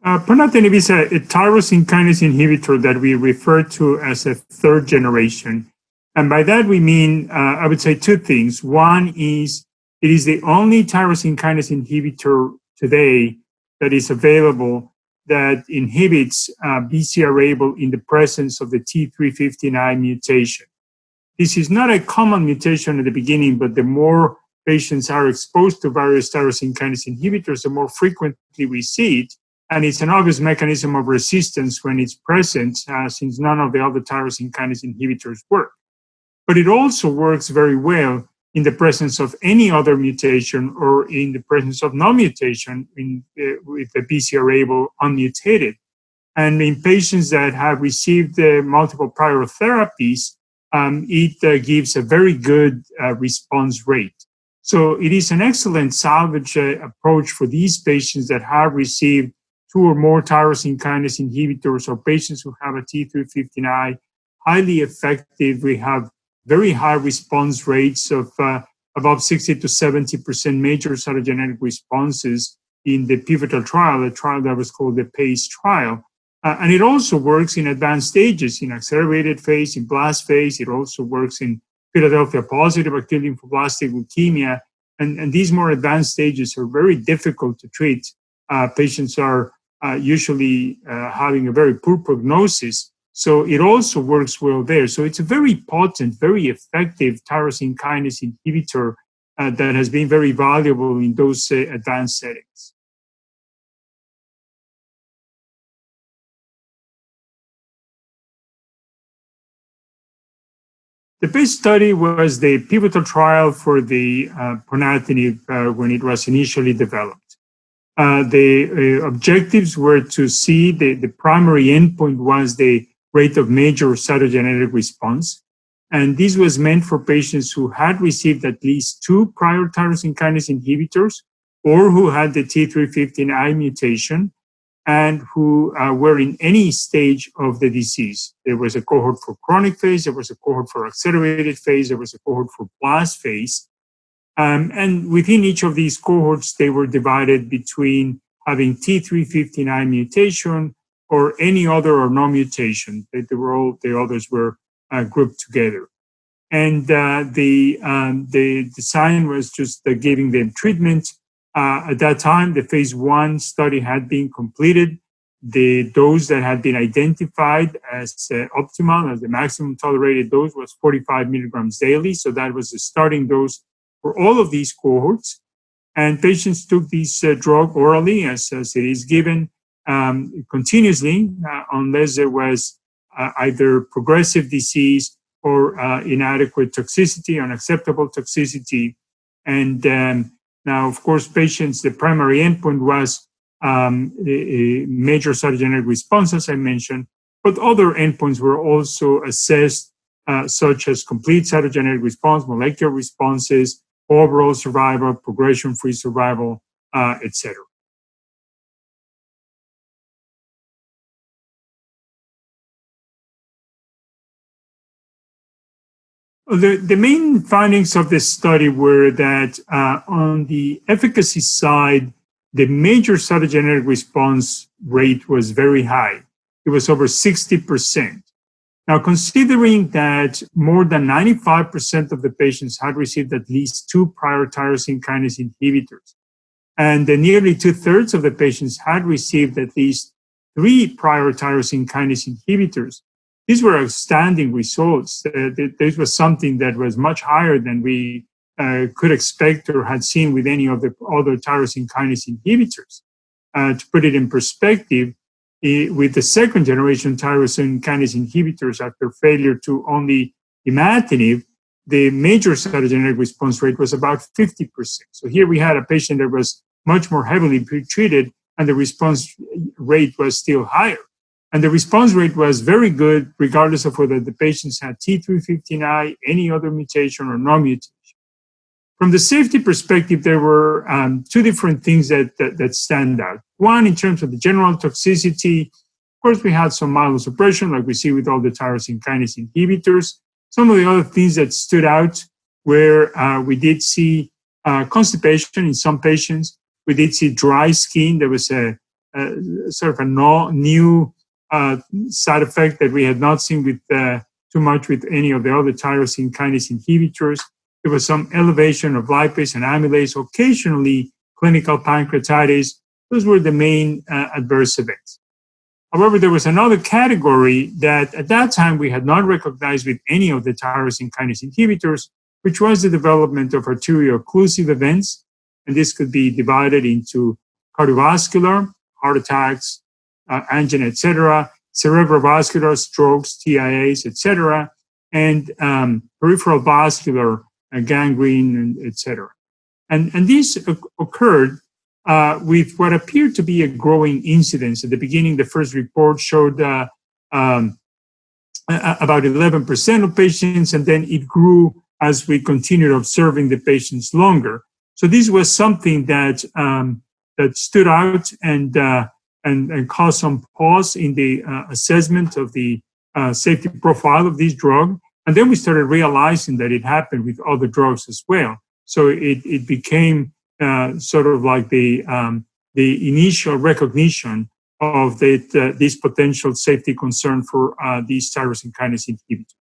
Ponatinib is a tyrosine kinase inhibitor that we refer to as a third generation. And by that we mean, I would say two things. One is it is the only tyrosine kinase inhibitor today that is available that inhibits BCR-ABL in the presence of the T359 mutation. This is not a common mutation at the beginning, but the more patients are exposed to various tyrosine kinase inhibitors, the more frequently we see it. And it's an obvious mechanism of resistance when it's present, since none of the other tyrosine kinase inhibitors work. But it also works very well in the presence of any other mutation or in the presence of no mutation with the BCR-ABL unmutated. And in patients that have received multiple prior therapies, it gives a very good response rate. So it is an excellent salvage approach for these patients that have received two or more tyrosine kinase inhibitors or patients who have a T359, highly effective. We have very high response rates of above 60 to 70% major cytogenetic responses in the pivotal trial, a trial that was called the PACE trial. And it also works in advanced stages, in accelerated phase, in blast phase. It also works in Philadelphia positive acute lymphoblastic leukemia. And these more advanced stages are very difficult to treat. Patients are usually having a very poor prognosis. So it also works well there. So it's a very potent, very effective tyrosine kinase inhibitor that has been very valuable in those advanced settings. The best study was the pivotal trial for the Ponatinib when it was initially developed. The objectives were to see the primary endpoint was the rate of major cytogenetic response. And this was meant for patients who had received at least two prior tyrosine kinase inhibitors or who had the T359I mutation and who were in any stage of the disease. There was a cohort for chronic phase, there was a cohort for accelerated phase, there was a cohort for blast phase. And within each of these cohorts, they were divided between having T359 mutation or any other or no mutation. The others were grouped together. And the design was just giving them treatment. At that time, the phase 1 study had been completed. The dose that had been identified as optimal, as the maximum tolerated dose, was 45 milligrams daily. So that was the starting dose for all of these cohorts. And patients took this drug orally as it is given continuously, unless there was either progressive disease or inadequate toxicity, unacceptable toxicity. And now, of course, patients, the primary endpoint was major cytogenetic response, as I mentioned, but other endpoints were also assessed, such as complete cytogenetic response, molecular responses, overall survival, progression-free survival, etc. The main findings of this study were that on the efficacy side, the major cytogenetic response rate was very high. It was over 60%. Now, considering that more than 95% of the patients had received at least two prior tyrosine kinase inhibitors, and nearly 2/3 of the patients had received at least 3 prior tyrosine kinase inhibitors, these were outstanding results. This was something that was much higher than we could expect or had seen with any of the other tyrosine kinase inhibitors. To put it in perspective, with the second generation tyrosine kinase inhibitors, after failure to only imatinib, the major cytogenetic response rate was about 50%. So here we had a patient that was much more heavily pretreated, and the response rate was still higher. And the response rate was very good, regardless of whether the patients had T359I, any other mutation, or no mutation. From the safety perspective, there were two different things that stand out. One, in terms of the general toxicity, of course, we had some myelosuppression, like we see with all the tyrosine kinase inhibitors. Some of the other things that stood out were we did see constipation in some patients. We did see dry skin. There was a sort of a new side effect that we had not seen with too much with any of the other tyrosine kinase inhibitors. There was some elevation of lipase and amylase, occasionally clinical pancreatitis. Those were the main adverse events. However, there was another category that at that time we had not recognized with any of the tyrosine kinase inhibitors, which was the development of arterial occlusive events. And this could be divided into cardiovascular, heart attacks, angina, etc., cerebrovascular, strokes, TIAs, etc., and peripheral vascular gangrene, etc. And these occurred with what appeared to be a growing incidence. At the beginning, the first report showed about 11% of patients, and then it grew as we continued observing the patients longer. So this was something that that stood out and caused some pause in the assessment of the safety profile of this drug. And then we started realizing that it happened with other drugs as well. So it became sort of like the initial recognition of this potential safety concern for these tyrosine kinase inhibitors.